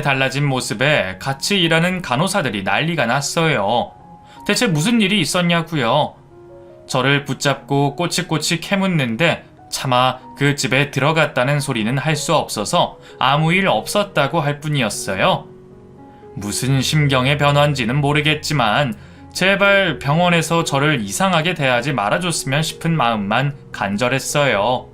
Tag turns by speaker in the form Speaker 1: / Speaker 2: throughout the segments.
Speaker 1: 달라진 모습에 같이 일하는 간호사들이 난리가 났어요. 대체 무슨 일이 있었냐고요? 저를 붙잡고 꼬치꼬치 캐묻는데 차마 그 집에 들어갔다는 소리는 할 수 없어서 아무 일 없었다고 할 뿐이었어요. 무슨 심경의 변화인지는 모르겠지만 제발 병원에서 저를 이상하게 대하지 말아줬으면 싶은 마음만 간절했어요.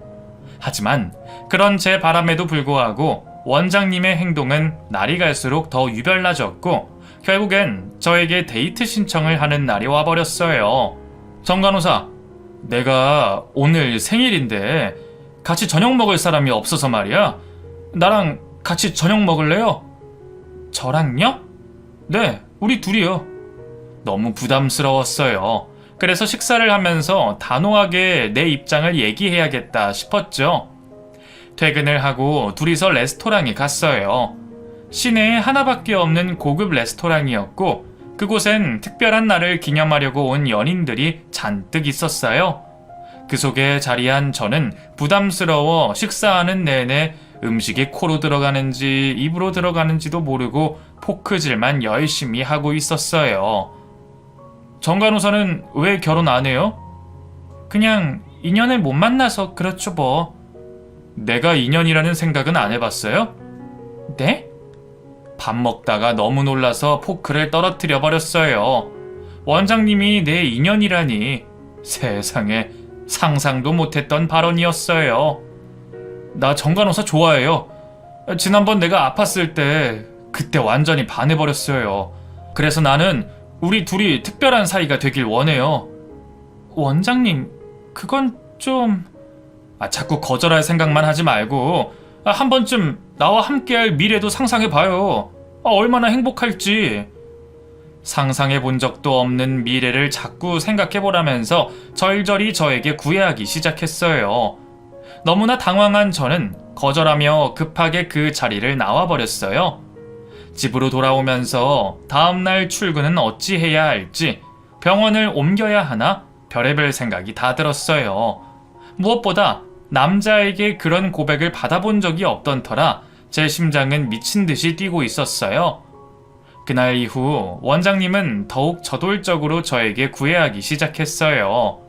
Speaker 1: 하지만 그런 제 바람에도 불구하고 원장님의 행동은 날이 갈수록 더 유별나졌고 결국엔 저에게 데이트 신청을 하는 날이 와버렸어요. 정 간호사, 내가 오늘 생일인데 같이 저녁 먹을 사람이 없어서 말이야. 나랑 같이 저녁 먹을래요? 저랑요? 네, 우리 둘이요. 너무 부담스러웠어요. 그래서 식사를 하면서 단호하게 내 입장을 얘기해야겠다 싶었죠. 퇴근을 하고 둘이서 레스토랑에 갔어요. 시내에 하나밖에 없는 고급 레스토랑이었고 그곳엔 특별한 날을 기념하려고 온 연인들이 잔뜩 있었어요. 그 속에 자리한 저는 부담스러워 식사하는 내내 음식이 코로 들어가는지 입으로 들어가는지도 모르고 포크질만 열심히 하고 있었어요. 정 간호사는 왜 결혼 안 해요? 그냥 인연을 못 만나서 그렇죠 뭐. 내가 인연이라는 생각은 안 해봤어요? 네? 밥 먹다가 너무 놀라서 포크를 떨어뜨려 버렸어요. 원장님이 내 인연이라니 세상에 상상도 못했던 발언이었어요. 나 정 간호사 좋아해요. 지난번 내가 아팠을 때 그때 완전히 반해버렸어요. 그래서 나는 우리 둘이 특별한 사이가 되길 원해요. 원장님, 그건 좀... 자꾸 거절할 생각만 하지 말고 한 번쯤 나와 함께할 미래도 상상해봐요. 얼마나 행복할지. 상상해본 적도 없는 미래를 자꾸 생각해보라면서 절절히 저에게 구애하기 시작했어요. 너무나 당황한 저는 거절하며 급하게 그 자리를 나와버렸어요. 집으로 돌아오면서 다음날 출근은 어찌 해야 할지, 병원을 옮겨야 하나 별의별 생각이 다 들었어요. 무엇보다 남자에게 그런 고백을 받아본 적이 없던 터라 제 심장은 미친 듯이 뛰고 있었어요. 그날 이후 원장님은 더욱 저돌적으로 저에게 구애하기 시작했어요.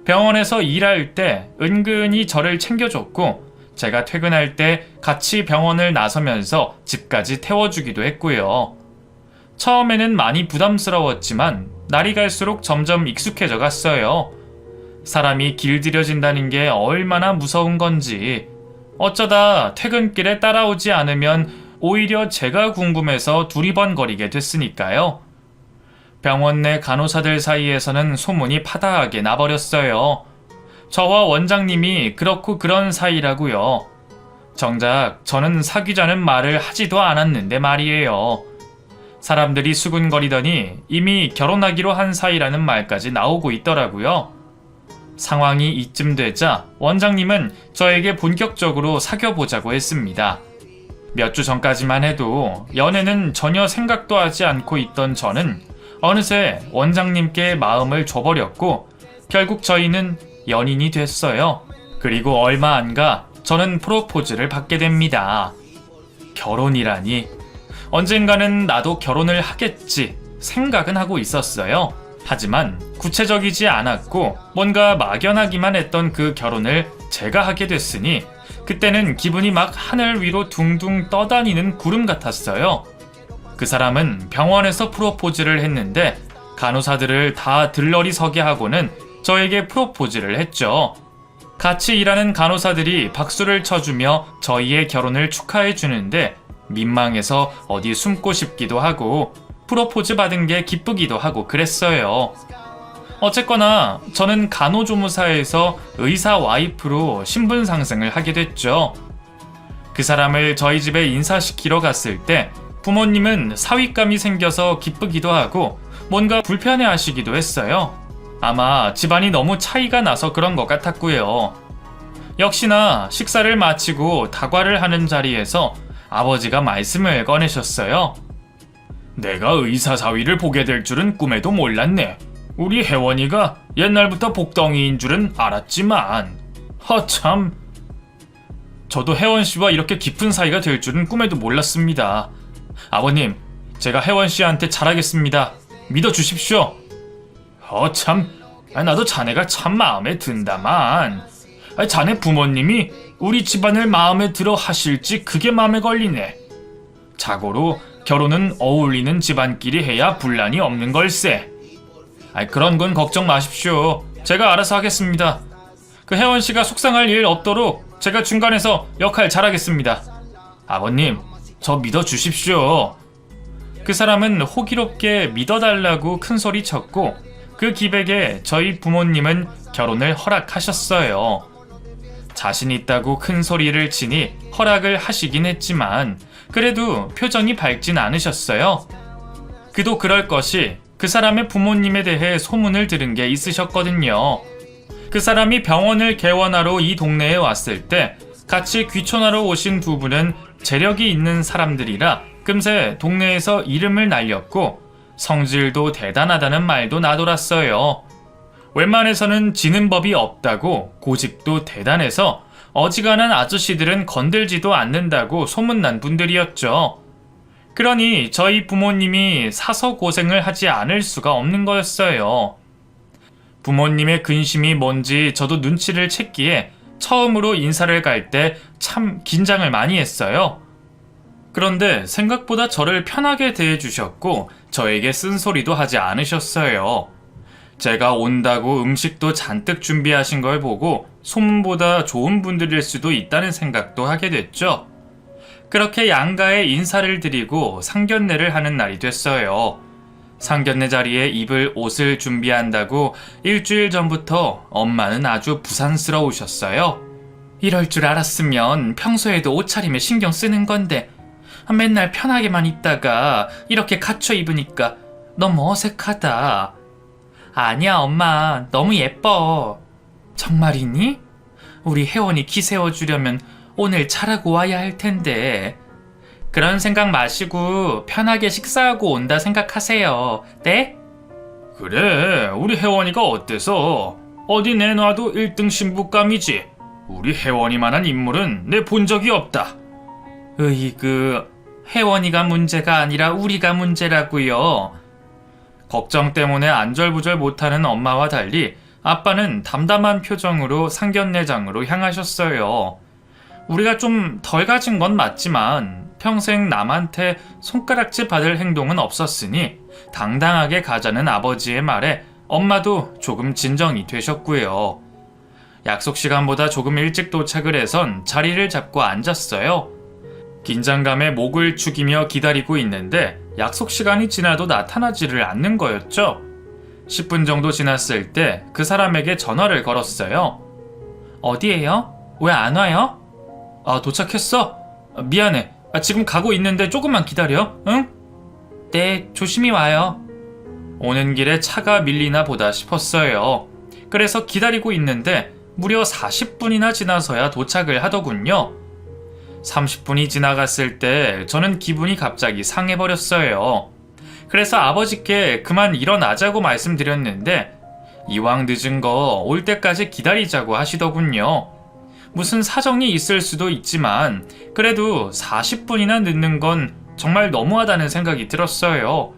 Speaker 1: 병원에서 일할 때 은근히 저를 챙겨줬고 제가 퇴근할 때 같이 병원을 나서면서 집까지 태워주기도 했고요. 처음에는 많이 부담스러웠지만 날이 갈수록 점점 익숙해져 갔어요. 사람이 길들여진다는 게 얼마나 무서운 건지, 어쩌다 퇴근길에 따라오지 않으면 오히려 제가 궁금해서 두리번거리게 됐으니까요. 병원 내 간호사들 사이에서는 소문이 파다하게 나버렸어요. 저와 원장님이 그렇고 그런 사이라고요. 정작 저는 사귀자는 말을 하지도 않았는데 말이에요. 사람들이 수군거리더니 이미 결혼하기로 한 사이라는 말까지 나오고 있더라고요. 상황이 이쯤 되자 원장님은 저에게 본격적으로 사귀어보자고 했습니다. 몇 주 전까지만 해도 연애는 전혀 생각도 하지 않고 있던 저는 어느새 원장님께 마음을 줘버렸고 결국 저희는 연인이 됐어요. 그리고 얼마 안 가 저는 프로포즈를 받게 됩니다. 결혼이라니. 언젠가는 나도 결혼을 하겠지 생각은 하고 있었어요. 하지만 구체적이지 않았고 뭔가 막연하기만 했던 그 결혼을 제가 하게 됐으니 그때는 기분이 막 하늘 위로 둥둥 떠다니는 구름 같았어요. 그 사람은 병원에서 프로포즈를 했는데 간호사들을 다 들러리 서게 하고는 저에게 프로포즈를 했죠. 같이 일하는 간호사들이 박수를 쳐주며 저희의 결혼을 축하해 주는데 민망해서 어디 숨고 싶기도 하고 프로포즈 받은 게 기쁘기도 하고 그랬어요. 어쨌거나 저는 간호조무사에서 의사 와이프로 신분 상승을 하게 됐죠. 그 사람을 저희 집에 인사시키러 갔을 때 부모님은 사윗감이 생겨서 기쁘기도 하고 뭔가 불편해 하시기도 했어요. 아마 집안이 너무 차이가 나서 그런 것 같았고요. 역시나 식사를 마치고 다과를 하는 자리에서 아버지가 말씀을 꺼내셨어요. 내가 의사 사위를 보게 될 줄은 꿈에도 몰랐네. 우리 혜원이가 옛날부터 복덩이인 줄은 알았지만 허참. 저도 혜원 씨와 이렇게 깊은 사이가 될 줄은 꿈에도 몰랐습니다. 아버님, 제가 혜원 씨한테 잘하겠습니다. 믿어주십시오. 참, 나도 자네가 참 마음에 든다만. 자네 부모님이 우리 집안을 마음에 들어 하실지 그게 마음에 걸리네. 자고로 결혼은 어울리는 집안끼리 해야 분란이 없는 걸세. 그런 건 걱정 마십시오. 제가 알아서 하겠습니다. 그 혜원 씨가 속상할 일 없도록 제가 중간에서 역할 잘하겠습니다. 아버님, 저 믿어주십시오. 그 사람은 호기롭게 믿어달라고 큰 소리 쳤고 그 기백에 저희 부모님은 결혼을 허락하셨어요. 자신 있다고 큰 소리를 치니 허락을 하시긴 했지만 그래도 표정이 밝진 않으셨어요. 그도 그럴 것이 그 사람의 부모님에 대해 소문을 들은 게 있으셨거든요. 그 사람이 병원을 개원하러 이 동네에 왔을 때 같이 귀촌하러 오신 두 분은 재력이 있는 사람들이라 금세 동네에서 이름을 날렸고 성질도 대단하다는 말도 나돌았어요. 웬만해서는 지는 법이 없다고 고집도 대단해서 어지간한 아저씨들은 건들지도 않는다고 소문난 분들이었죠. 그러니 저희 부모님이 사서 고생을 하지 않을 수가 없는 거였어요. 부모님의 근심이 뭔지 저도 눈치를 챘기에 처음으로 인사를 갈 때 참 긴장을 많이 했어요. 그런데 생각보다 저를 편하게 대해주셨고 저에게 쓴소리도 하지 않으셨어요. 제가 온다고 음식도 잔뜩 준비하신 걸 보고 소문보다 좋은 분들일 수도 있다는 생각도 하게 됐죠. 그렇게 양가에 인사를 드리고 상견례를 하는 날이 됐어요. 상견례 자리에 입을 옷을 준비한다고 일주일 전부터 엄마는 아주 부산스러우셨어요. 이럴 줄 알았으면 평소에도 옷차림에 신경 쓰는 건데 맨날 편하게만 있다가 이렇게 갖춰 입으니까 너무 어색하다. 아니야 엄마, 너무 예뻐. 정말이니? 우리 혜원이 기 세워주려면 오늘 잘하고 와야 할 텐데. 그런 생각 마시고 편하게 식사하고 온다 생각하세요. 네? 그래, 우리 혜원이가 어때서? 어디 내놔도 1등 신부감이지. 우리 혜원이만한 인물은 내 본 적이 없다. 혜원이가 문제가 아니라 우리가 문제라고요. 걱정 때문에 안절부절 못하는 엄마와 달리 아빠는 담담한 표정으로 상견례장으로 향하셨어요. 우리가 좀 덜 가진 건 맞지만 평생 남한테 손가락질 받을 행동은 없었으니 당당하게 가자는 아버지의 말에 엄마도 조금 진정이 되셨고요. 약속 시간보다 조금 일찍 도착을 해선 자리를 잡고 앉았어요. 긴장감에 목을 축이며 기다리고 있는데 약속 시간이 지나도 나타나지를 않는 거였죠. 10분 정도 지났을 때 그 사람에게 전화를 걸었어요. 어디에요? 왜 안 와요? 도착했어? 미안해. 지금 가고 있는데 조금만 기다려. 응? 네, 조심히 와요. 오는 길에 차가 밀리나 보다 싶었어요. 그래서 기다리고 있는데 무려 40분이나 지나서야 도착을 하더군요. 30분이 지나갔을 때 저는 기분이 갑자기 상해버렸어요. 그래서 아버지께 그만 일어나자고 말씀드렸는데 이왕 늦은 거 올 때까지 기다리자고 하시더군요. 무슨 사정이 있을 수도 있지만 그래도 40분이나 늦는 건 정말 너무하다는 생각이 들었어요.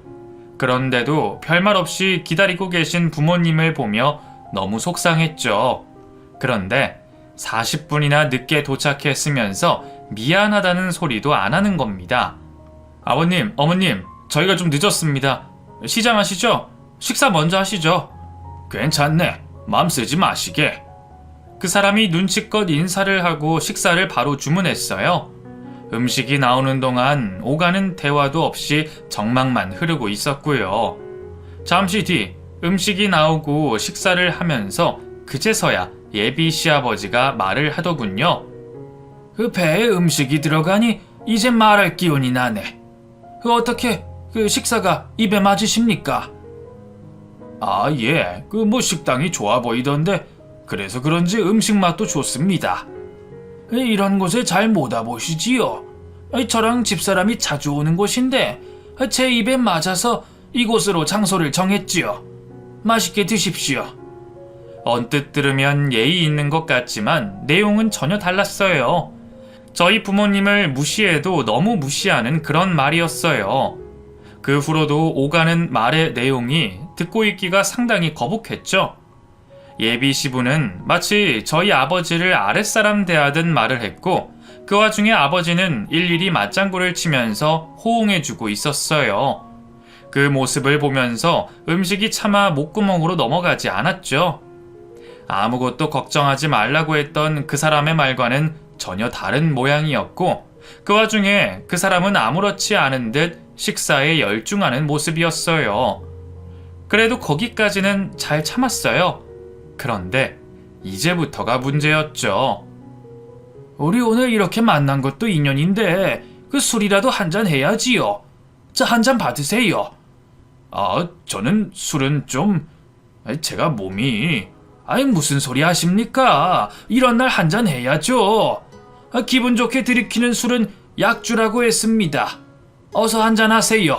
Speaker 1: 그런데도 별말 없이 기다리고 계신 부모님을 보며 너무 속상했죠. 그런데 40분이나 늦게 도착했으면서 미안하다는 소리도 안 하는 겁니다. 아버님, 어머님, 저희가 좀 늦었습니다. 시장하시죠? 식사 먼저 하시죠. 괜찮네. 맘 쓰지 마시게. 그 사람이 눈치껏 인사를 하고 식사를 바로 주문했어요. 음식이 나오는 동안 오가는 대화도 없이 정막만 흐르고 있었고요. 잠시 뒤 음식이 나오고 식사를 하면서 그제서야 예비 시아버지가 말을 하더군요. 그 배에 음식이 들어가니 이제 말할 기운이 나네. 어떻게 그 식사가 입에 맞으십니까? 예. 식당이 좋아 보이던데 그래서 그런지 음식 맛도 좋습니다. 이런 곳에 잘 못 와보시지요. 저랑 집사람이 자주 오는 곳인데 제 입에 맞아서 이곳으로 장소를 정했지요. 맛있게 드십시오. 언뜻 들으면 예의 있는 것 같지만 내용은 전혀 달랐어요. 저희 부모님을 무시해도 너무 무시하는 그런 말이었어요. 그 후로도 오가는 말의 내용이 듣고 있기가 상당히 거북했죠. 예비 시부는 마치 저희 아버지를 아랫사람 대하듯 말을 했고 그 와중에 아버지는 일일이 맞장구를 치면서 호응해주고 있었어요. 그 모습을 보면서 음식이 차마 목구멍으로 넘어가지 않았죠. 아무것도 걱정하지 말라고 했던 그 사람의 말과는 전혀 다른 모양이었고 그 와중에 그 사람은 아무렇지 않은 듯 식사에 열중하는 모습이었어요. 그래도 거기까지는 잘 참았어요. 그런데 이제부터가 문제였죠. 우리 오늘 이렇게 만난 것도 인연인데 그 술이라도 한잔 해야지요. 자, 한잔 받으세요. 저는 술은 좀... 제가 몸이... 무슨 소리 하십니까? 이런 날 한잔 해야죠. 기분 좋게 들이키는 술은 약주라고 했습니다. 어서 한잔 하세요.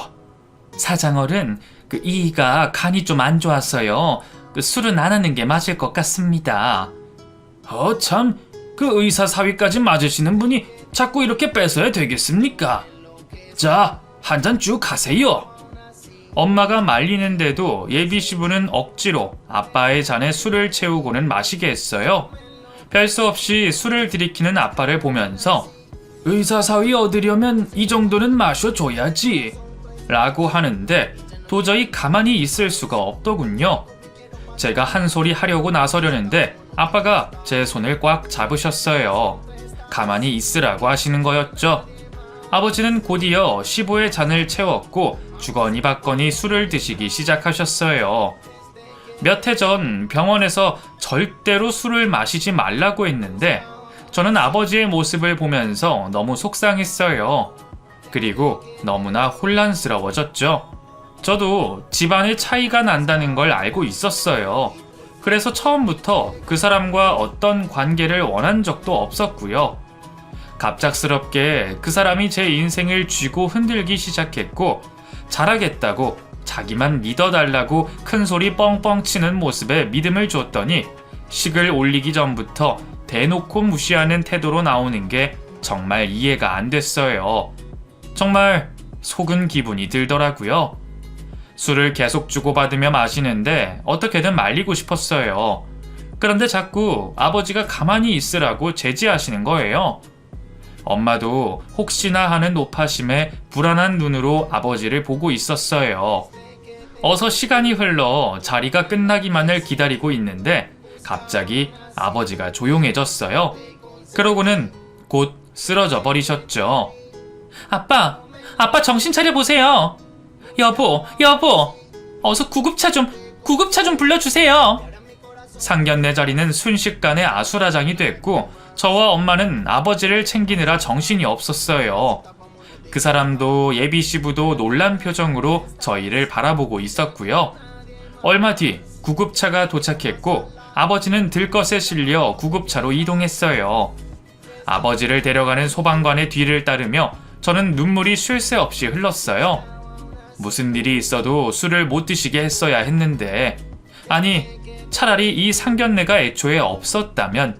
Speaker 1: 사장어른, 이가 간이 좀 안 좋아서요. 술은 안 하는 게 맞을 것 같습니다. 참, 의사 사위까지 맞으시는 분이 자꾸 이렇게 뺏어야 되겠습니까? 자, 한잔 쭉 하세요. 엄마가 말리는데도 예비 시부는 억지로 아빠의 잔에 술을 채우고는 마시게 했어요. 별 수 없이 술을 들이키는 아빠를 보면서 의사 사위 얻으려면 이 정도는 마셔줘야지 라고 하는데 도저히 가만히 있을 수가 없더군요. 제가 한 소리 하려고 나서려는데 아빠가 제 손을 꽉 잡으셨어요. 가만히 있으라고 하시는 거였죠. 아버지는 곧이어 시부의 잔을 채웠고 주거니 받거니 술을 드시기 시작하셨어요. 몇 해 전 병원에서 절대로 술을 마시지 말라고 했는데 저는 아버지의 모습을 보면서 너무 속상했어요. 그리고 너무나 혼란스러워졌죠. 저도 집안의 차이가 난다는 걸 알고 있었어요. 그래서 처음부터 그 사람과 어떤 관계를 원한 적도 없었고요. 갑작스럽게 그 사람이 제 인생을 쥐고 흔들기 시작했고 잘하겠다고 자기만 믿어달라고 큰소리 뻥뻥 치는 모습에 믿음을 줬더니 식을 올리기 전부터 대놓고 무시하는 태도로 나오는 게 정말 이해가 안 됐어요. 정말 속은 기분이 들더라고요. 술을 계속 주고받으며 마시는데 어떻게든 말리고 싶었어요. 그런데 자꾸 아버지가 가만히 있으라고 제지하시는 거예요. 엄마도 혹시나 하는 노파심에 불안한 눈으로 아버지를 보고 있었어요. 어서 시간이 흘러 자리가 끝나기만을 기다리고 있는데 갑자기 아버지가 조용해졌어요. 그러고는 곧 쓰러져 버리셨죠. 아빠 정신 차려 보세요. 여보, 어서 구급차 좀 불러주세요. 상견례 자리는 순식간에 아수라장이 됐고 저와 엄마는 아버지를 챙기느라 정신이 없었어요. 그 사람도 예비 시부도 놀란 표정으로 저희를 바라보고 있었고요. 얼마 뒤 구급차가 도착했고 아버지는 들것에 실려 구급차로 이동했어요. 아버지를 데려가는 소방관의 뒤를 따르며 저는 눈물이 쉴 새 없이 흘렀어요. 무슨 일이 있어도 술을 못 드시게 했어야 했는데, 아니 차라리 이 상견례가 애초에 없었다면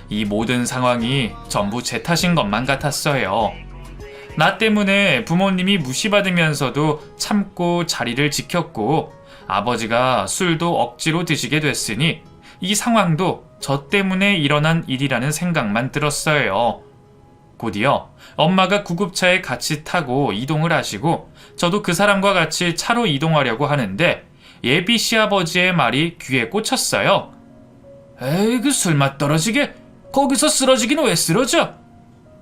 Speaker 1: 이 모든 상황이 전부 제 탓인 것만 같았어요. 나 때문에 부모님이 무시받으면서도 참고 자리를 지켰고 아버지가 술도 억지로 드시게 됐으니 이 상황도 저 때문에 일어난 일이라는 생각만 들었어요. 곧이어 엄마가 구급차에 같이 타고 이동을 하시고 저도 그 사람과 같이 차로 이동하려고 하는데 예비 시아버지의 말이 귀에 꽂혔어요. 에이, 그 술맛 떨어지게 거기서 쓰러지긴 왜 쓰러져?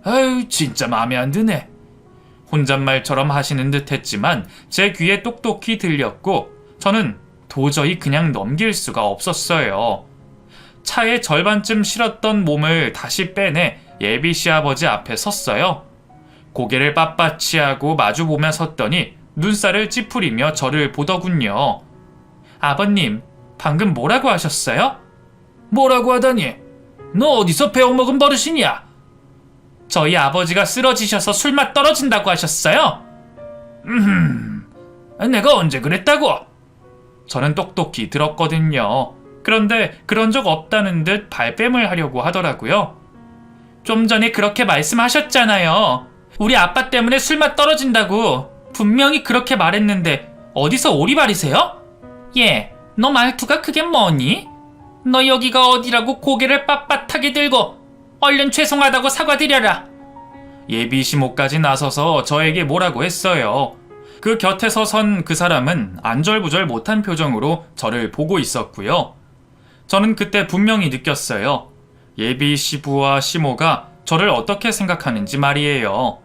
Speaker 1: 아유, 진짜 마음에 안 드네. 혼잣말처럼 하시는 듯 했지만 제 귀에 똑똑히 들렸고 저는 도저히 그냥 넘길 수가 없었어요. 차에 절반쯤 실었던 몸을 다시 빼내 예비 시아버지 앞에 섰어요. 고개를 빳빳이 하고 마주보며 섰더니 눈살을 찌푸리며 저를 보더군요. 아버님, 방금 뭐라고 하셨어요? 뭐라고 하다니? 너 어디서 배워먹은 버릇이냐? 저희 아버지가 쓰러지셔서 술맛 떨어진다고 하셨어요? 내가 언제 그랬다고? 저는 똑똑히 들었거든요. 그런데 그런 적 없다는 듯 발뺌을 하려고 하더라고요. 좀 전에 그렇게 말씀하셨잖아요. 우리 아빠 때문에 술맛 떨어진다고. 분명히 그렇게 말했는데 어디서 오리발이세요? 예, 너 말투가 그게 뭐니? 너 여기가 어디라고 고개를 빳빳하게 들고 얼른 죄송하다고 사과드려라. 예비 시모까지 나서서 저에게 뭐라고 했어요. 그 곁에서 선 그 사람은 안절부절 못한 표정으로 저를 보고 있었고요. 저는 그때 분명히 느꼈어요. 예비 시부와 시모가 저를 어떻게 생각하는지 말이에요.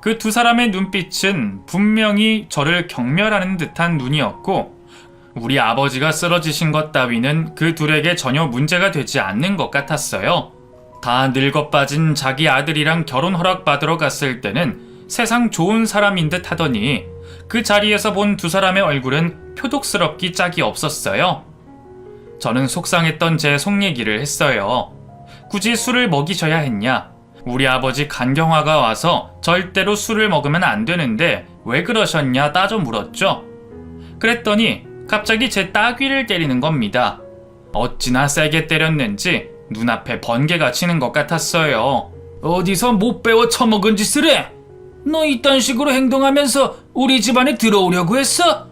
Speaker 1: 그 두 사람의 눈빛은 분명히 저를 경멸하는 듯한 눈이었고, 우리 아버지가 쓰러지신 것 따위는 그 둘에게 전혀 문제가 되지 않는 것 같았어요. 다 늙어 빠진 자기 아들이랑 결혼 허락 받으러 갔을 때는 세상 좋은 사람인 듯 하더니 그 자리에서 본 두 사람의 얼굴은 표독스럽기 짝이 없었어요. 저는 속상했던 제 속 얘기를 했어요. 굳이 술을 먹이셔야 했냐? 우리 아버지 간경화가 와서 절대로 술을 먹으면 안 되는데 왜 그러셨냐 따져 물었죠. 그랬더니 갑자기 제 따귀를 때리는 겁니다. 어찌나 세게 때렸는지 눈앞에 번개가 치는 것 같았어요. 어디서 못 배워 처먹은 짓을 해? 너 이딴 식으로 행동하면서 우리 집안에 들어오려고 했어?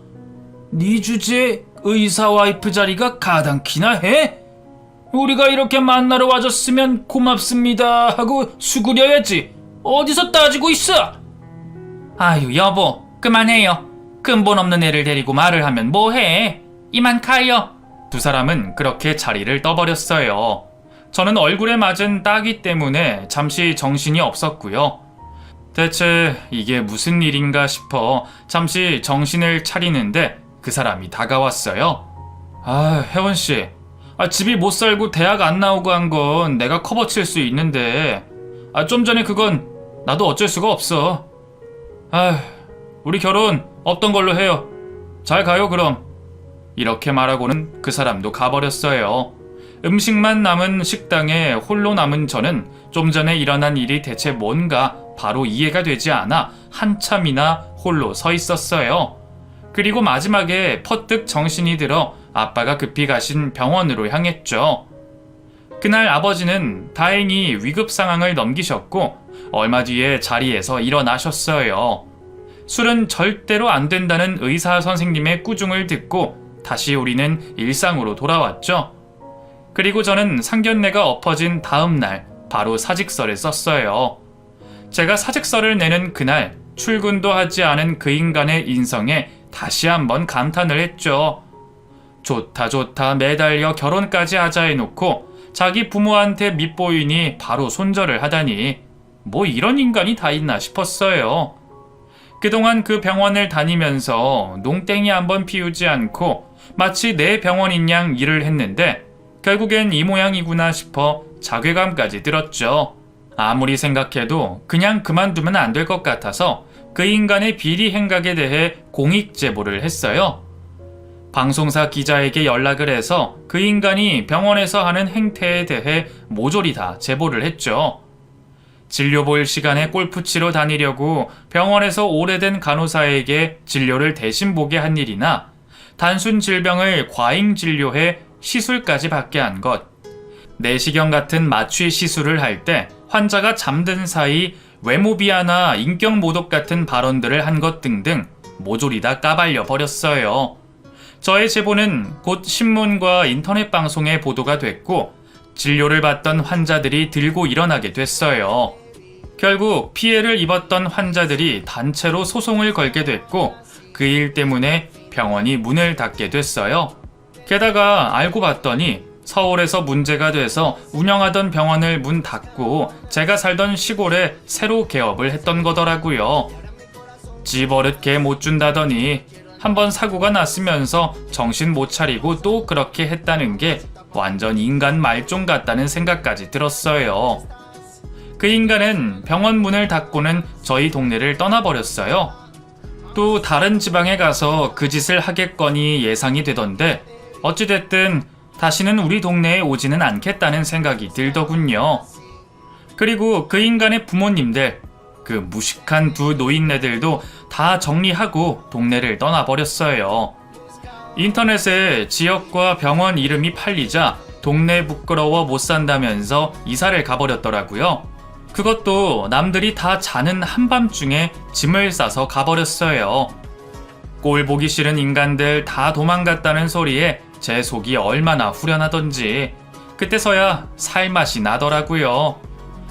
Speaker 1: 네 주제에 의사 와이프 자리가 가당키나 해? 우리가 이렇게 만나러 와줬으면 고맙습니다 하고 수그려야지. 어디서 따지고 있어? 아유 여보, 그만해요. 근본 없는 애를 데리고 말을 하면 뭐해? 이만 가요. 두 사람은 그렇게 자리를 떠버렸어요. 저는 얼굴에 맞은 따귀 때문에 잠시 정신이 없었고요. 대체 이게 무슨 일인가 싶어 잠시 정신을 차리는데 그 사람이 다가왔어요. 아, 혜원씨. 집이 못 살고 대학 안 나오고 한 건 내가 커버 칠 수 있는데 좀 전에 그건 나도 어쩔 수가 없어. 우리 결혼 없던 걸로 해요. 잘 가요 그럼. 이렇게 말하고는 그 사람도 가버렸어요. 음식만 남은 식당에 홀로 남은 저는 좀 전에 일어난 일이 대체 뭔가 바로 이해가 되지 않아 한참이나 홀로 서 있었어요. 그리고 마지막에 퍼뜩 정신이 들어 아빠가 급히 가신 병원으로 향했죠. 그날 아버지는 다행히 위급 상황을 넘기셨고 얼마 뒤에 자리에서 일어나셨어요. 술은 절대로 안 된다는 의사 선생님의 꾸중을 듣고 다시 우리는 일상으로 돌아왔죠. 그리고 저는 상견례가 엎어진 다음 날 바로 사직서를 썼어요. 제가 사직서를 내는 그날 출근도 하지 않은 그 인간의 인성에 다시 한번 감탄을 했죠. 좋다 매달려 결혼까지 하자 해놓고 자기 부모한테 밑보이니 바로 손절을 하다니 뭐 이런 인간이 다 있나 싶었어요. 그동안 그 병원을 다니면서 농땡이 한번 피우지 않고 마치 내 병원인 양 일을 했는데 결국엔 이 모양이구나 싶어 자괴감까지 들었죠. 아무리 생각해도 그냥 그만두면 안 될 것 같아서 그 인간의 비리 행각에 대해 공익 제보를 했어요. 방송사 기자에게 연락을 해서 그 인간이 병원에서 하는 행태에 대해 모조리 다 제보를 했죠. 진료 볼 시간에 골프 치러 다니려고 병원에서 오래된 간호사에게 진료를 대신 보게 한 일이나 단순 질병을 과잉 진료해 시술까지 받게 한 것, 내시경 같은 마취 시술을 할 때 환자가 잠든 사이 외모 비하나 인격 모독 같은 발언들을 한 것 등등 모조리 다 까발려 버렸어요. 저의 제보는 곧 신문과 인터넷 방송에 보도가 됐고 진료를 받던 환자들이 들고 일어나게 됐어요. 결국 피해를 입었던 환자들이 단체로 소송을 걸게 됐고 그 일 때문에 병원이 문을 닫게 됐어요. 게다가 알고 봤더니 서울에서 문제가 돼서 운영하던 병원을 문 닫고 제가 살던 시골에 새로 개업을 했던 거더라고요. 집어릇 개 못 준다더니 한번 사고가 났으면서 정신 못 차리고 또 그렇게 했다는 게 완전 인간 말종 같다는 생각까지 들었어요. 그 인간은 병원 문을 닫고는 저희 동네를 떠나버렸어요. 또 다른 지방에 가서 그 짓을 하겠거니 예상이 되던데 어찌됐든 다시는 우리 동네에 오지는 않겠다는 생각이 들더군요. 그리고 그 인간의 부모님들, 그 무식한 두 노인네들도 다 정리하고 동네를 떠나버렸어요. 인터넷에 지역과 병원 이름이 팔리자 동네 부끄러워 못 산다면서 이사를 가버렸더라고요. 그것도 남들이 다 자는 한밤중에 짐을 싸서 가버렸어요. 꼴 보기 싫은 인간들 다 도망갔다는 소리에 제 속이 얼마나 후련하던지 그때서야 살맛이 나더라고요.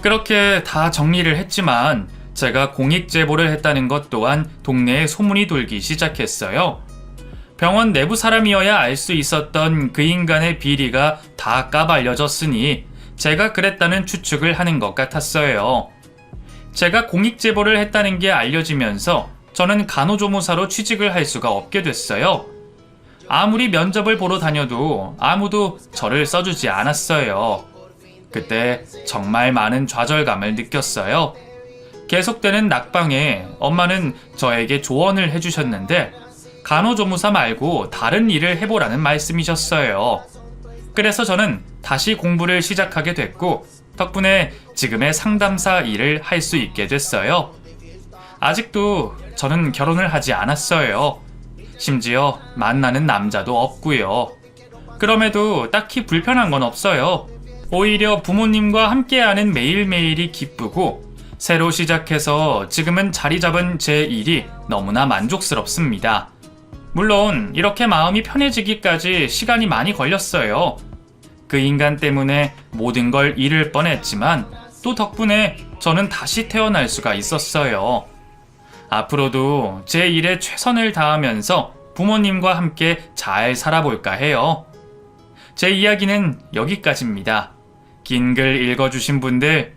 Speaker 1: 그렇게 다 정리를 했지만 제가 공익 제보를 했다는 것 또한 동네에 소문이 돌기 시작했어요. 병원 내부 사람이어야 알 수 있었던 그 인간의 비리가 다 까발려졌으니 제가 그랬다는 추측을 하는 것 같았어요. 제가 공익 제보를 했다는 게 알려지면서 저는 간호조무사로 취직을 할 수가 없게 됐어요. 아무리 면접을 보러 다녀도 아무도 저를 써주지 않았어요. 그때 정말 많은 좌절감을 느꼈어요. 계속되는 낙방에 엄마는 저에게 조언을 해주셨는데 간호조무사 말고 다른 일을 해보라는 말씀이셨어요. 그래서 저는 다시 공부를 시작하게 됐고 덕분에 지금의 상담사 일을 할 수 있게 됐어요. 아직도 저는 결혼을 하지 않았어요. 심지어 만나는 남자도 없고요. 그럼에도 딱히 불편한 건 없어요. 오히려 부모님과 함께하는 매일매일이 기쁘고 새로 시작해서 지금은 자리 잡은 제 일이 너무나 만족스럽습니다. 물론 이렇게 마음이 편해지기까지 시간이 많이 걸렸어요. 그 인간 때문에 모든 걸 잃을 뻔했지만 또 덕분에 저는 다시 태어날 수가 있었어요. 앞으로도 제 일에 최선을 다하면서 부모님과 함께 잘 살아볼까 해요. 제 이야기는 여기까지입니다. 긴 글 읽어주신 분들